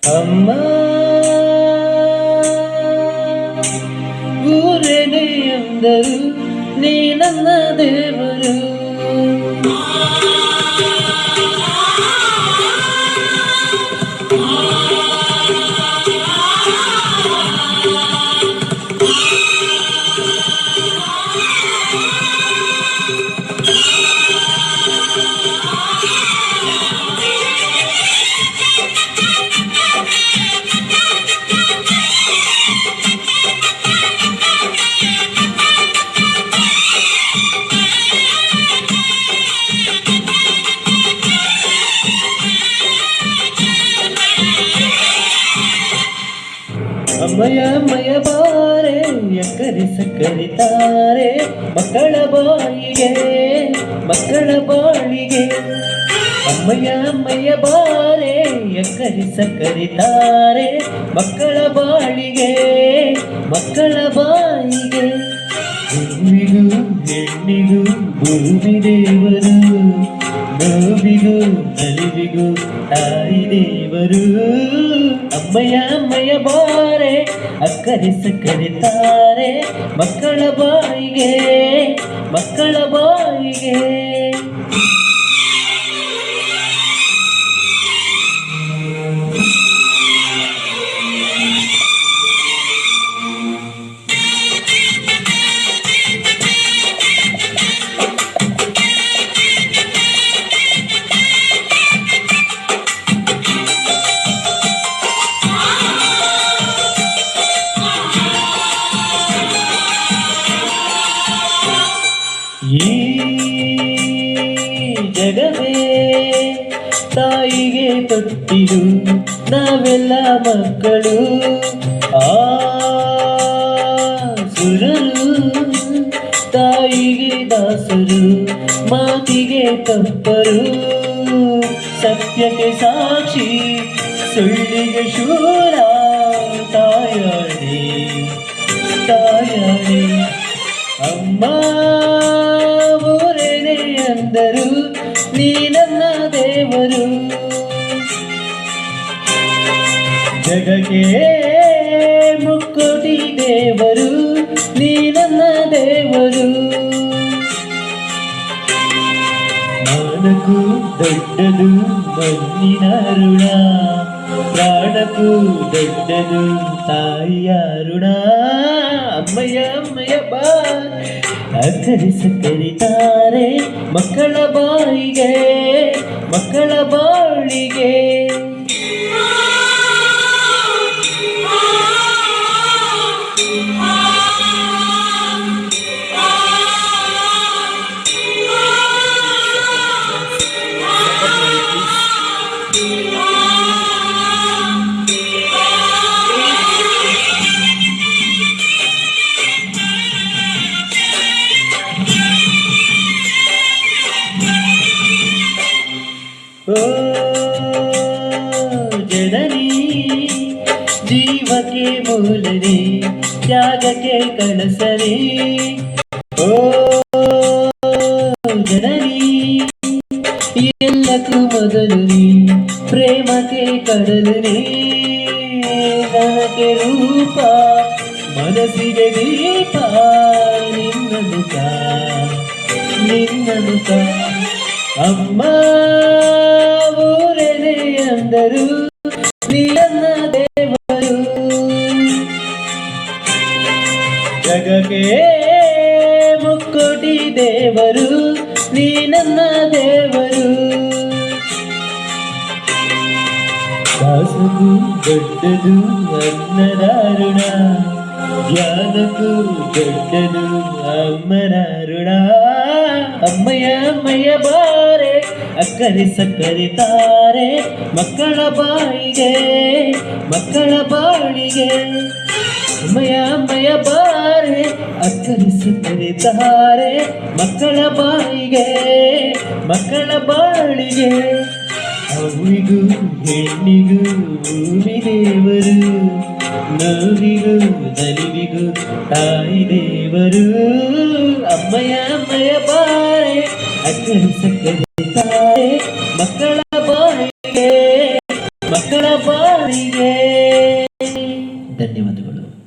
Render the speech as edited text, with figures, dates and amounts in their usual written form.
ಅಮ್ಮ ಊರೇನೇ ಎಂದರು ನೀ ನನ್ನ ದೇವರು. ಅಮ್ಮಯ ಅಮ್ಮಯ ಬಾರೆ ಎಕ್ಕರಿಸ ಕರಿತಾರೆ ಮಕ್ಕಳ ಬಾಯಿಗೆ ಮಕ್ಕಳ ಬಾಳಿಗೆ. ಅಮ್ಮಯ ಅಮ್ಮಯ ಬಾರೆ ಎಕ್ಕರಿಸ ಕರಿತಾರೆ ಮಕ್ಕಳ ಬಾಳಿಗೆ ಮಕ್ಕಳ ಬಾಯಿಗೆ. ಹೂವಿಗೂ ಹೆಣ್ಣಿಗೂ ಭೂಮಿ ದೇವರು, ನೋವಿಗೂ ನಲಿವಿಗೂ ತಾಯಿ ದೇವರು. ಅಮ್ಮಯ್ಯ ಅಮ್ಮಯ್ಯ ಬಾರೆ ಅಕ್ಕರಿಸ ಕರೀತಾರೆ ಮಕ್ಕಳ ಬಾಯಿಗೆ ಮಕ್ಕಳ ಬಾಯಿಗೆ. ಈ ಜಗವೇ ತಾಯಿಗೆ ತೊಟ್ಟಿಲು ನಾವೆಲ್ಲ ಮಕ್ಕಳು. ಆ ಸುರರು ತಾಯಿಗೆ ದಾಸರು, ಮಾತಿಗೆ ತಪ್ಪರು, ಸತ್ಯಕ್ಕೆ ಸಾಕ್ಷಿ ಸುಳ್ಳಿಗೆ ಶೂರ. ತಾಯಾಡಿ ತಾಯಾಡಿ ಅಮ್ಮ ಊರೇನೇ ಅಂದರು ನೀ ನನ್ನ ದೇವರು. ಜಗಕ್ಕೆ ಮುಕ್ಕೋಟಿ ದೇವರು ನೀ ನನ್ನ ದೇವರು. ಮಾನಕ್ಕೂ ದೊಡ್ಡದು ಮಣ್ಣಿನ ಋಣ, ಪ್ರಾಣಕ್ಕೂ ದೊಡ್ಡದು ತಾಯಿಯ ಋಣ. ಅಮ್ಮಯ್ಯ ಅಮ್ಮಯ್ಯ ಬಾ ಅಕ್ಕರಿಸ ಕರೀತಾರೆ ಮಕ್ಕಳ ಬಾಯಿಗೆ ಮಕ್ಕಳ ಬಾಳಿಗೆ. ಓ ಜನನಿ ಜೀವಕ್ಕೆ ಮೂಲರಿ ತ್ಯಾಗಕ್ಕೆ ಕಳಸರಿ. ಓ ಜನನಿ ಎಲ್ಲಕ್ಕೂ ಮೊದಲು ನೀ ಪ್ರೇಮಕ್ಕೆ ಕಡಲು ನೀ. ನನಗೆ ರೂಪ ಮನಸ್ಸಿಗೆ ದೀಪ ನಿನ್ನ ಮುಖ ನಿನ್ನ ಮುಖ. ಅಮ್ಮ ಊರೇನೇ ಅಂದರು ನೀ ನನ್ನ ದೇವರು. ಜಗಕ್ಕೆ ಮುಕ್ಕೋಟಿ ದೇವರು ನೀ ನನ್ನ ದೇವರು. ದಾಸಕ್ಕೂ ದೊಡ್ಡದು ಅನ್ನದ ಋಣ, ಜ್ಞಾನಕ್ಕೂ ದೊಡ್ಡದು ಅಮ್ಮನ ಋಣ. ಅಮ್ಮಯ್ಯ ಅಮ್ಮಯ್ಯ ಬಾರೆ ಅಕ್ಕರಿಸ ಕರೀತಾರೆ ಮಕ್ಕಳ ಬಾಯಿಗೆ ಮಕ್ಕಳ ಬಾಳಿಗೆ. ಅಮ್ಮಯ್ಯ ಅಮ್ಮಯ್ಯ ಬಾರೆ ಅಕ್ಕರಿಸ ಕರೀತಾರೆ ಮಕ್ಕಳ ಬಾಯಿಗೆ ಮಕ್ಕಳ ಬಾಳಿಗೆ. ಹೂವಿಗೂ ಹೆಣ್ಣಿಗೂ ಭೂಮಿ ದೇವರು, ನೋವಿಗೂ ನಲಿವಿಗೂ ತಾಯಿ ದೇವರು. ಅಮ್ಮಯ್ಯ ಅಮ್ಮಯ್ಯ ಬಾರೆ ಅಕ್ಕರಿಸ ಕರೀತಾರೆ ಮಕ್ಕಳ ಬಾಯಿಗೆ ಮಕ್ಕಳ ಬಾಯಿ. ಬಾಳಿಗೆ. ಧನ್ಯವಾದಗಳು.